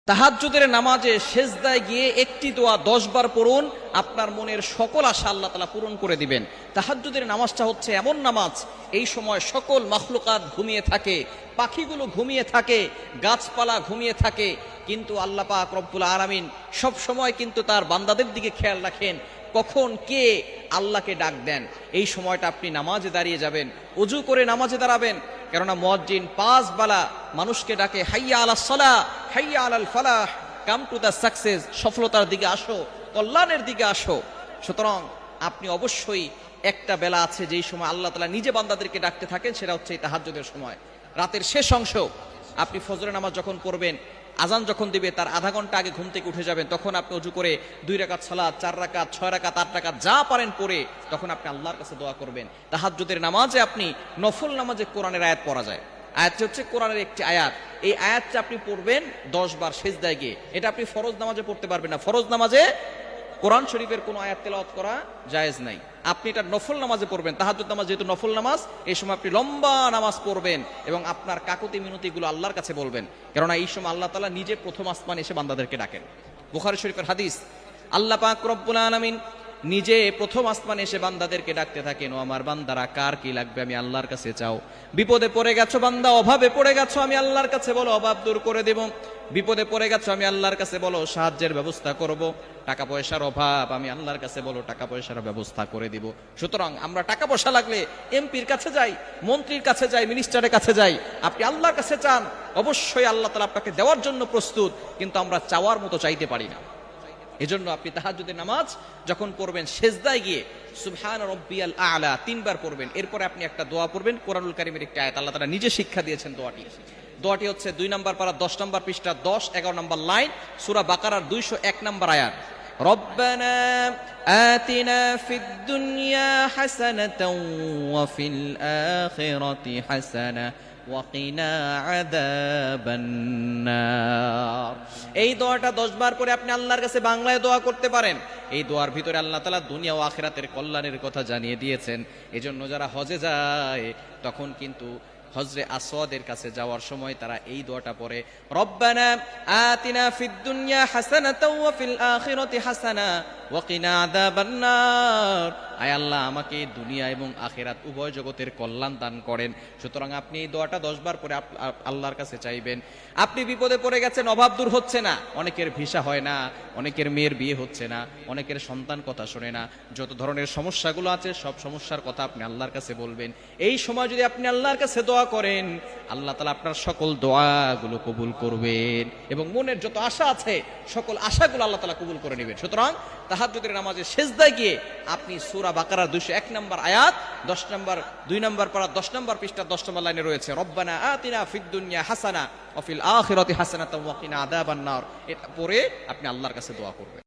তাহাজ্জুদের নামাজে সেজদায় গিয়ে একটি দোয়া 10 বার পড়ুন, আপনার মনের সকল আশা আল্লাহ তাআলা পূরণ করে দিবেন। তাহাজ্জুদের নামাজটা হচ্ছে এমন নামাজ, এই সময় সকল মাখলুকাত ঘুমিয়ে থাকে, পাখিগুলো ঘুমিয়ে থাকে, গাছপালা ঘুমিয়ে থাকে, কিন্তু আল্লাহ পাক রব্বুল আলামিন সব সময় কিন্তু তার বান্দাদের দিকে খেয়াল রাখেন, কখন কে আল্লাহকে ডাক দেন। এই সময়টা আপনি নামাজে দাঁড়িয়ে যাবেন, ওযু করে নামাজে দাঁড়াবেন, কেননা মুয়াজ্জিন 5 বেলা মানুষকে ডাকে, হাইয়া আলাস সালাহ, হাইয়া আলাল ফালাহ, কাম টু দ্য সাকসেস, সফলতার দিকে আসো, কল্যাণের দিকে আসো। সুতরাং আপনি অবশ্যই একটা বেলা আছে যেই সময় আল্লাহ তাআলা নিজে বান্দাদেরকে ডাকতে থাকেন, সেটা হচ্ছে এই তাহাজ্জুদের সময়, রাতের শেষ অংশ। আপনি ফজরের নামাজ যখন পড়বেন, আজান যখন দিবে তার আধা ঘন্টা আগে ঘুম থেকে উঠে যাবেন, তখন আপনি ওযু করে 2 রাকাত সালাত, 4 রাকাত, 6 রাকাত, 8 রাকাত যা পারেন পড়ে তখন আপনি আল্লাহর কাছে দোয়া করবেন। তাহাজ্জুদের নামাজে আপনি নফল নামাজে কোরআনের আয়াত পড়া যায়, আয়াতটি হচ্ছে কোরআনের একটি আয়াত, এই আয়াতটা আপনি পড়বেন 10 বার সিজদায় গিয়ে। এটা আপনি ফরজ নামাজে পড়তে পারবেন না, ফরজ নামাজে কোরআন শরীফের কোনো আয়াত তেলাওয়াত করা জায়েজ নাই। আপনি এটা নফল নামাজে পড়বেন, তাহাজ্জুদ নামাজ যেহেতু নফল নামাজ, এই সময় আপনি লম্বা নামাজ পড়বেন এবং আপনার কাকুতি মিনতিগুলো আল্লাহর কাছে বলবেন, কেননা এই সময় আল্লাহ তাআলা নিজে প্রথম আসমানে এসে বান্দাদেরকে ডাকেন। বুখারী শরীফের হাদিস, আল্লাহ পাক রব্বুল আলামিন নিজে প্রথম আসমানে এসে বান্দাদেরকে ডাকতে থাকেন, ও আমার বান্দারা কার কি লাগবে আমি আল্লাহর কাছে চাও। বিপদে পড়ে গেছো বান্দা, অভাবে পড়ে গেছো, আমি আল্লাহর কাছে বলো অভাব দূর করে দেব। বিপদে পড়ে গেছো, আমি আল্লাহর কাছে বলো সাহায্যের ব্যবস্থা করব। টাকা পয়সার অভাব, আমি আল্লাহর কাছে বলো টাকা পয়সার ব্যবস্থা করে দিব। সুতরাং আমরা টাকা পয়সা লাগলে এমপির কাছে যাই, মন্ত্রীর কাছে যাই, মিনিস্টারের কাছে যাই, আপনি আল্লাহর কাছে চান, অবশ্যই আল্লাহ তাআলা আপনাকে দেওয়ার জন্য প্রস্তুত, কিন্তু আমরা চাওয়ার মতো চাইতে পারি না। এজন্য আপনি তাহাজ্জুদের নামাজ যখন পড়বেন, সেজদায় গিয়ে সুবহান রাব্বিয়াল আ'লা 3 বার পড়বেন। এরপরে আপনি একটা দোয়া পড়বেন, কোরআনুল কারীমের একটা আয়াত, আল্লাহ তাআলা নিজে শিক্ষা দিয়েছেন দোয়াটি হচ্ছে 2 নম্বর পারা 10 নম্বর পৃষ্ঠা 10-11 নম্বর লাইন, সূরা বাকারার 201 নম্বর আয়াত। রব্বানা আতিনা ফিদ দুনিয়া হাসানাতাও ওয়া ফিল আখিরাতি হাসানা ওয়া কিনা আযাবান নার। এই দোয়াটা 10 বার করে আপনি আল্লাহর কাছে বাংলায় দোয়া করতে পারেন। এই দোয়ার ভিতরে আল্লাহ তাআলা দুনিয়া ও আখিরাতের কল্যাণের কথা জানিয়ে দিয়েছেন। এজন্য যারা হজে যায় তখন কিন্তু হজরে আসওয়াদের কাছে যাওয়ার সময় তারা এই দোয়াটা পড়ে, রব্বানা আতিনা ফিদ দুনিয়া হাসানাতাও ওয়া ফিল আখিরাতি হাসানা ওয়া কিনা আযাবান নার। আয় আল্লাহ, আমাকে দুনিয়া এবং আখিরাত উভয় জগতের কল্যাণ দান করেন। সুতরাং আপনি এই দোয়াটা 10 বার পরে আল্লাহর কাছে চাইবেন। আপনি বিপদে পড়ে গেছেন, অভাব দূর হচ্ছে না, অনেকের ভিসা হয় না, অনেকের মেয়ের বিয়ে হচ্ছে না, অনেকের সন্তান কথা শোনে না, যত ধরনের সমস্যাগুলো আছে সব সমস্যার কথা আপনি আল্লাহর কাছে বলবেন। এই সময় যদি আপনি আল্লাহর কাছে দোয়া করেন, আল্লাহ তাআলা আপনার সকল দোয়াগুলো কবুল করবেন এবং মনের যত আশা আছে সকল আশাগুলো আল্লাহ তাআলা কবুল করে নেবেন। সুতরাং তাহাজ্জুদের নামাজে সিজদায় গিয়ে আপনি সূরা বাকারার 201 নম্বর আয়াত 2 নম্বর পারা 10 নম্বর পৃষ্ঠা 10 নম্বর লাইনে রয়েছে, রব্বানা আতিনা ফিদ দুনিয়া হাসানা ওয়া ফিল আখিরাতি হাসানাতাও ওয়া কিনা আযাবান নার। এটা পড়ে আপনি আল্লাহর কাছে দোয়া করবেন।